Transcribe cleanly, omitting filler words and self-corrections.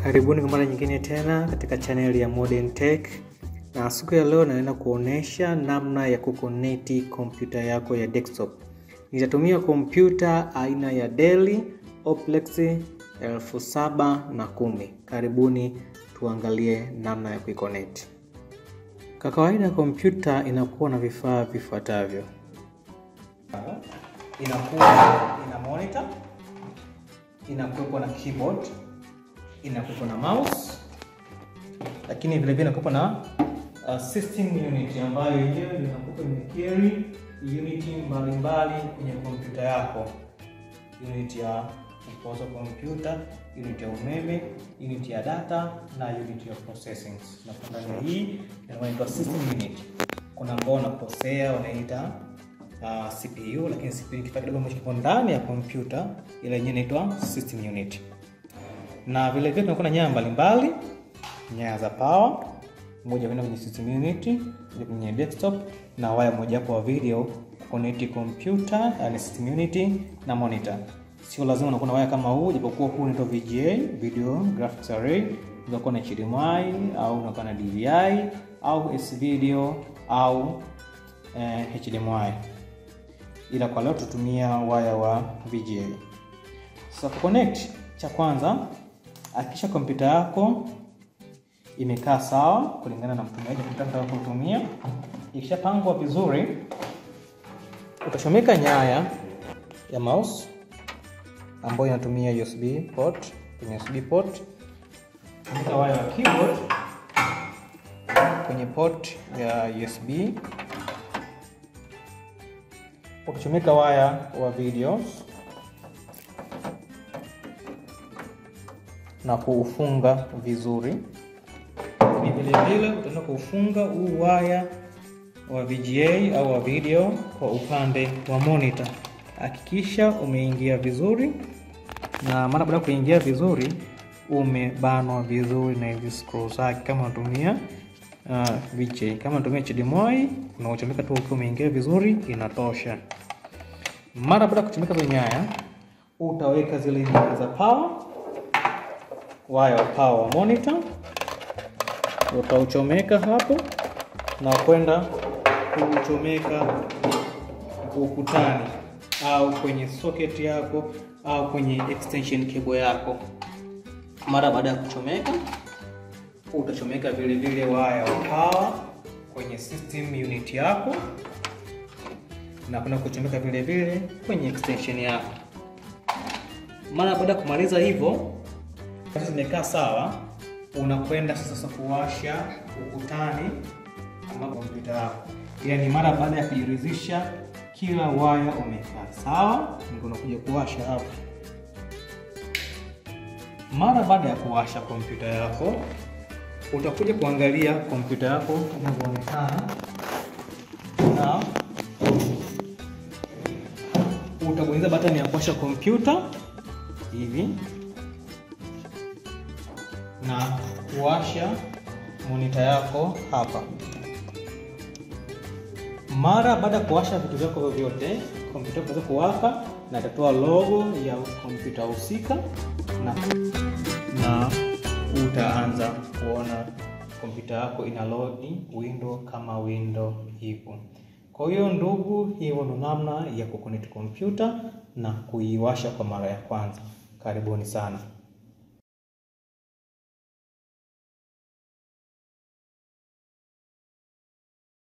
Karibuni kwa mara nyingine tena katika channel ya Modern Tech. Na siku ya leo naenda kuonesha namna ya kuconnect kompyuta yako ya desktop. Nitatumia kompyuta aina ya Dell Oplex 7010. Karibuni tuangalie namna ya kuiconnect. Kwa kawaida kompyuta inakuwa na vifaa vifuatavyo. Ina monitor, inakuwa na keyboard, inakuwa na mouse, lakini vile vile inakuwa na system unit ambayo yenyewe inakuwa imecarry unit mbalimbali kwenye kompyuta yako. Unit ya kupoza kompyuta, unit ya umeme, unit ya data na unit ya processing. Na kwa ndani hii inaitwa system unit. Kuna ambao wanakosea wanaita CPU, lakini CPU ni kifaa kidogo ambacho kipo ndani ya kompyuta, ile yenyewe inaitwa system unit. Na vile vile tunakuwa na nyaya mbalimbali, nyaya za power, moja kwenda kwenye system unit, moja kwenye desktop, na waya moja kwa video connect computer na system unit na monitor. Sio lazima unakuwa na waya kama huu, japokuwa huu unaitwa VGA, video graphics array, unakuwa na HDMI au unakuwa na DVI au S-video au HDMI. Ila kwa leo tutumia waya wa VGA. So connect, cha kwanza hakikisha kompyuta yako imekaa sawa kulingana na mtumiaji unataka kutumia. Ikishapangwa vizuri, utachomeka nyaya ya mouse ambayo inatumia USB port, kwenye USB port. Chomeka waya wa keyboard kwenye port ya USB. Ukichomeka waya wa video na kuufunga vizuri. Vile vile utaenda kuufunga huu waya wa VGA au wa video kwa upande wa monitor. Hakikisha umeingia vizuri, na mara baada ya kuingia vizuri umebanwa vizuri na hizi screw zake kama unatumia VGA. Kama unatumia HDMI unaochomeka tu ukiwa umeingia vizuri inatosha. Mara baada ya kuchomeka hizo nyaya, utaweka zile nyaya za power, waya wa power wa monitor, utauchomeka hapo na kwenda kuchomeka ukutani au kwenye socket yako au kwenye extension cable yako. Mara baada ya kuchomeka, utachomeka vile vile waya wa power kwenye system unit yako na kwenda kuchomeka vile vile kwenye extension yako. Mara baada ya kumaliza hivyo, sasa zimekaa sawa, unakwenda sasa kuwasha ukutani ama kompyuta yako. Yaani mara baada ya kujiridhisha kila waya umekaa sawa, ndio unakuja kuwasha hapo. Mara baada ya kuwasha kompyuta yako, utakuja kuangalia kompyuta yako inavyoonekana, na utabonyeza button ya kuwasha kompyuta hivi na kuwasha monitor yako hapa. Mara baada ya kuwasha vitu vyako vyote, kompyuta yako kuwaka na itatoa logo ya kompyuta husika, na utaanza kuona kompyuta yako ina load window kama window hivyo. Kwa hiyo ndugu, hiyo ndo namna ya kuconnect kompyuta na kuiwasha kwa mara ya kwanza. Karibuni sana.